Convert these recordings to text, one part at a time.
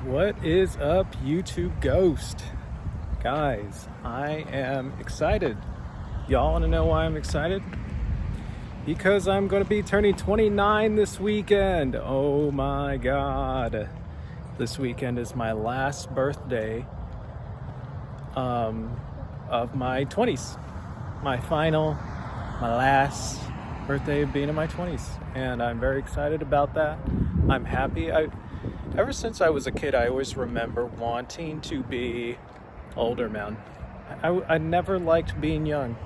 What is up, YouTube Ghost? Guys, I am excited. Y'all want to know why I'm excited? Because I'm going to be turning 29 this weekend. Oh my God. This weekend is my last birthday of my 20s. My last birthday of being in my 20s. And I'm very excited about that. I'm happy. Ever since I was a kid, I always remember wanting to be older, man. I never liked being young.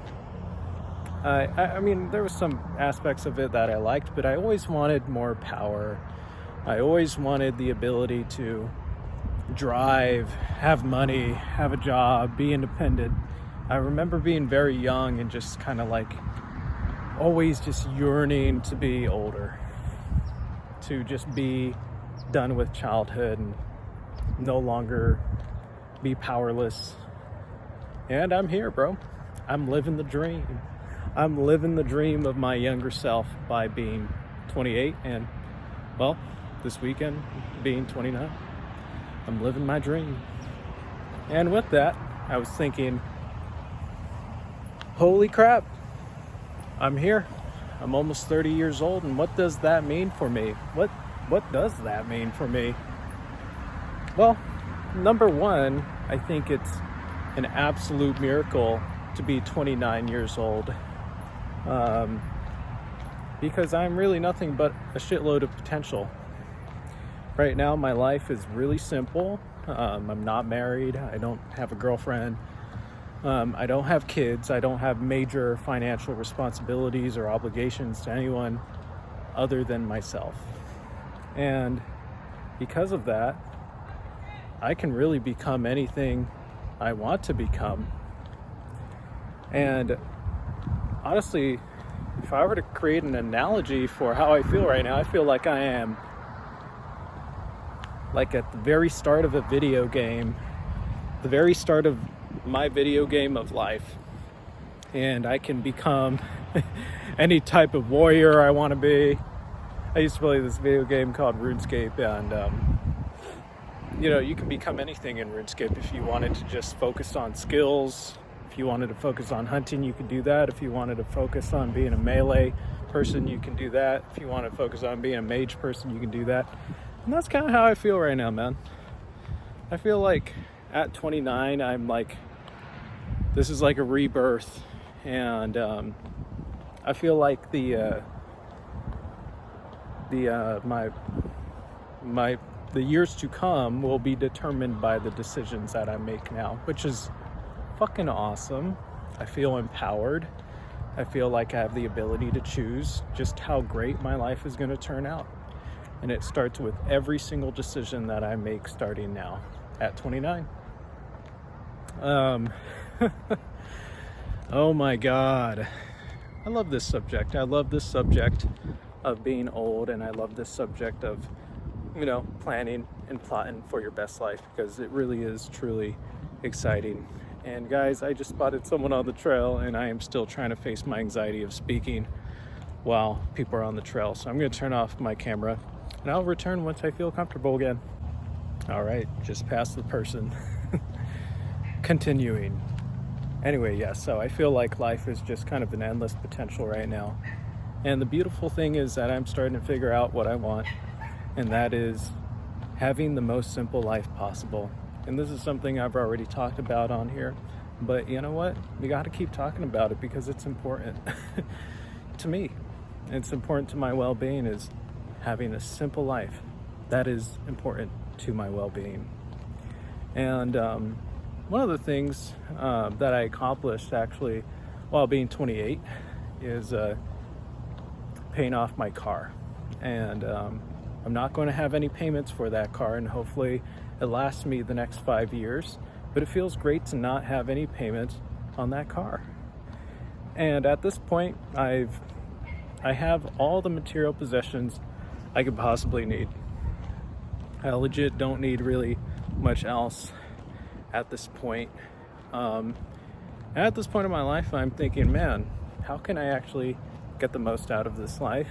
I mean, there were some aspects of it that I liked, but I always wanted more power. I always wanted the ability to drive, have money, have a job, be independent. I remember being very young and just kind of like always just yearning to be older, to just be done with childhood and no longer be powerless. And I'm here, bro. I'm living the dream. I'm living the dream of my younger self by being 28 and, well, this weekend being 29. I'm living my dream. And with that, I was thinking, holy crap, I'm here. I'm almost 30 years old, and what does that mean for me? What does that mean for me? Well, number one, I think it's an absolute miracle to be 29 years old. Because I'm really nothing but a shitload of potential. Right now, my life is really simple. I'm not married. I don't have a girlfriend. I don't have kids. I don't have major financial responsibilities or obligations to anyone other than myself. And because of that, I can really become anything I want to become. And honestly, if I were to create an analogy for how I feel right now, I feel like I am like at the very start of a video game, the very start of my video game of life. And I can become any type of warrior I want to be. I used to play this video game called RuneScape, and you can become anything in RuneScape. If you wanted to just focus on skills, if you wanted to focus on hunting, you could do that. If you wanted to focus on being a melee person, you can do that. If you want to focus on being a mage person, you can do that. And that's kind of how I feel right now, man. I feel like at 29, I'm like, this is like a rebirth. And I feel like the years to come will be determined by the decisions that I make now, which is fucking awesome. I feel empowered. I feel like I have the ability to choose just how great my life is going to turn out. And it starts with every single decision that I make starting now at 29. Oh my God. I love this subject. I love this subject of being old, and I love this subject of, planning and plotting for your best life, because it really is truly exciting. And guys, I just spotted someone on the trail, and I am still trying to face my anxiety of speaking while people are on the trail. So I'm going to turn off my camera, and I'll return once I feel comfortable again. All right, just past the person. Continuing. Anyway, yeah, so I feel like life is just kind of an endless potential right now. And the beautiful thing is that I'm starting to figure out what I want, and that is having the most simple life possible. And this is something I've already talked about on here, but you know what? We got to keep talking about it because it's important to me. It's important to my well-being, is having a simple life. That is important to my well-being. And one of the things that I accomplished actually while being 28 is paying off my car. And I'm not going to have any payments for that car, and hopefully it lasts me the next 5 years. But it feels great to not have any payments on that car. And at this point, I have all the material possessions I could possibly need. I legit don't need really much else at this point. And at this point in my life, I'm thinking, man, how can I actually get the most out of this life?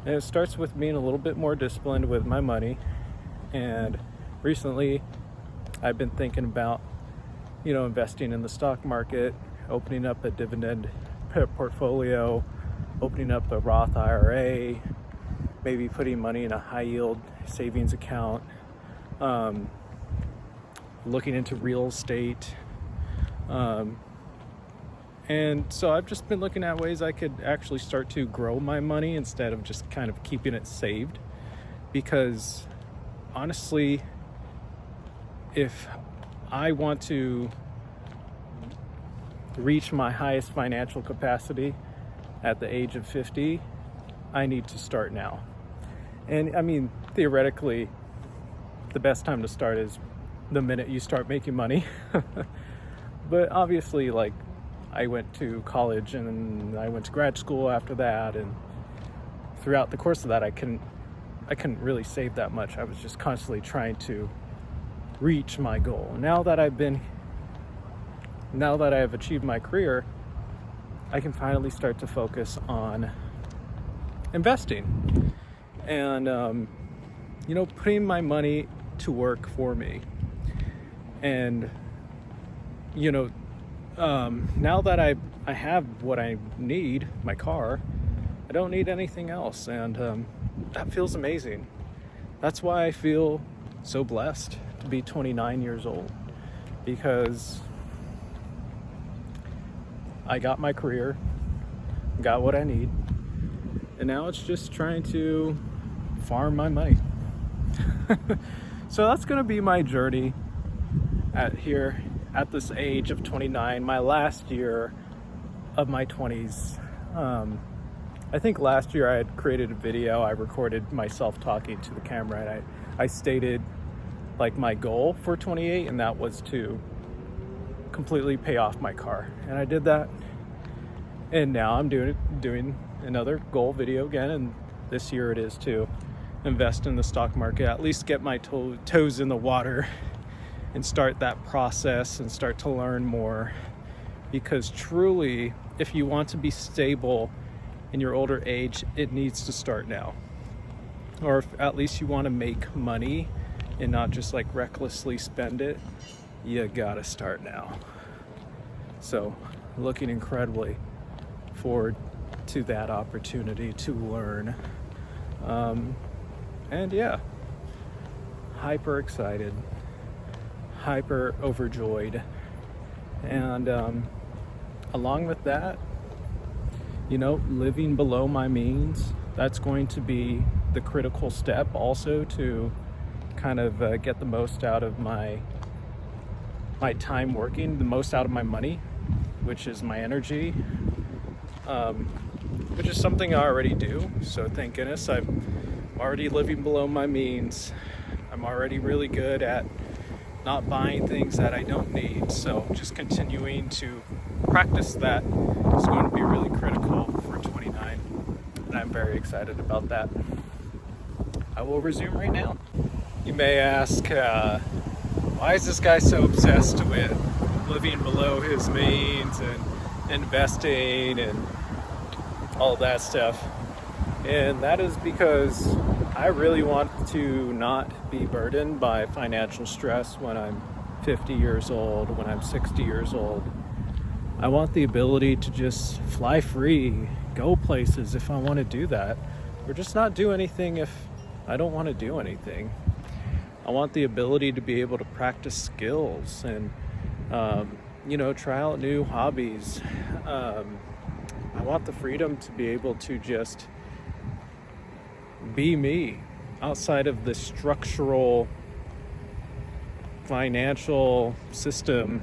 And it starts with being a little bit more disciplined with my money and recently I've been thinking about, investing in the stock market, opening up a dividend portfolio, opening up a Roth IRA, maybe putting money in a high yield savings account, looking into real estate. And so I've just been looking at ways I could actually start to grow my money instead of just kind of keeping it saved. Because honestly, if I want to reach my highest financial capacity at the age of 50, I need to start now. And I mean, theoretically, the best time to start is the minute you start making money. But obviously, like, I went to college and I went to grad school after that, and throughout the course of that, I couldn't really save that much. I was just constantly trying to reach my goal. Now that I've achieved my career, I can finally start to focus on investing and putting my money to work for me. And now that I have what I need, my car, I don't need anything else, and that feels amazing. That's why I feel so blessed to be 29 years old, because I got my career, got what I need, and now it's just trying to farm my money. So that's going to be my journey at this age of 29, my last year of my 20s. I think last year I had created a video. I recorded myself talking to the camera, and I stated like my goal for 28, and that was to completely pay off my car. And I did that, and now I'm doing another goal video again, and this year it is to invest in the stock market, at least get my toes in the water and start that process and start to learn more. Because truly, if you want to be stable in your older age, it needs to start now. Or if at least you want to make money and not just like recklessly spend it, you gotta start now. So looking incredibly forward to that opportunity to learn. And yeah, hyper excited, hyper overjoyed. And along with that, living below my means, that's going to be the critical step also to kind of get the most out of my time working, the most out of my money, which is my energy, which is something I already do. So thank goodness I'm already living below my means. I'm already really good at not buying things that I don't need. So just continuing to practice that is going to be really critical for 29. And I'm very excited about that. I will resume right now. You may ask, why is this guy so obsessed with living below his means and investing and all that stuff? And that is because I really want to not be burdened by financial stress when I'm 50 years old, when I'm 60 years old. I want the ability to just fly free, go places if I want to do that, or just not do anything if I don't want to do anything. I want the ability to be able to practice skills and, try out new hobbies. I want the freedom to be able to just be me outside of the structural financial system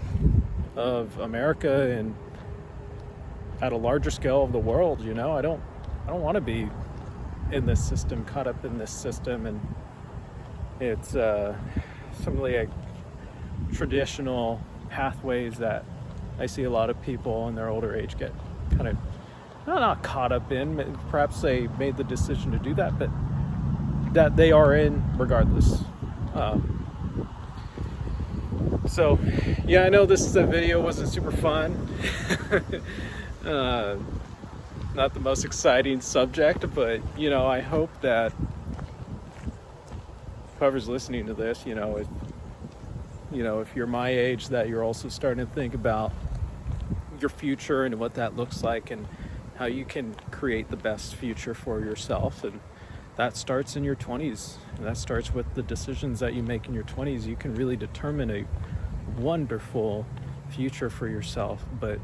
of America and at a larger scale of the world. I don't want to be in this system, caught up in this system. And it's some of the traditional pathways that I see a lot of people in their older age get kind of not caught up in. Perhaps they made the decision to do that, but that they are in regardless. So yeah, I know this video wasn't super fun. Not the most exciting subject, but I hope that whoever's listening to this, if you're my age, that you're also starting to think about your future and what that looks like and how you can create the best future for yourself. And that starts in your 20s. And that starts with the decisions that you make in your 20s. You can really determine a wonderful future for yourself, but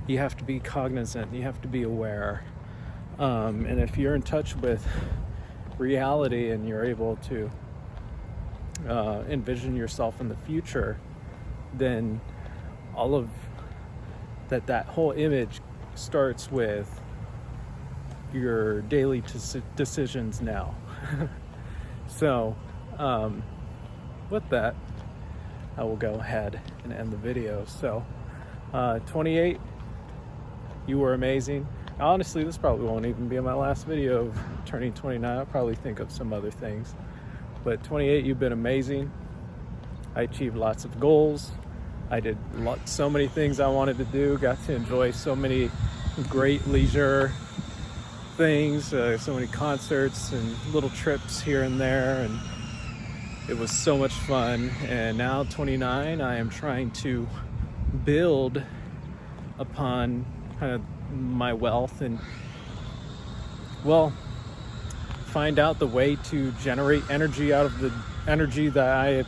you have to be cognizant, you have to be aware. And if you're in touch with reality and you're able to envision yourself in the future, then all of that whole image starts with your daily decisions now. So with that, I will go ahead and end the video. So 28, you were amazing. Honestly, this probably won't even be my last video of turning 29. I'll probably think of some other things. But 28, you've been amazing. I achieved lots of goals. I did so many things I wanted to do. Got to enjoy so many great leisure things, so many concerts and little trips here and there. And it was so much fun. And now 29, I am trying to build upon kind of my wealth and, well, find out the way to generate energy out of the energy that I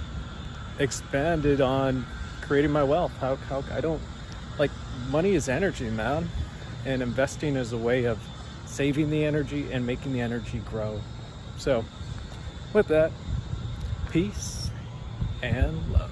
expended on creating my wealth. How I don't, like, money is energy, man, and investing is a way of saving the energy and making the energy grow. So with that, peace and love.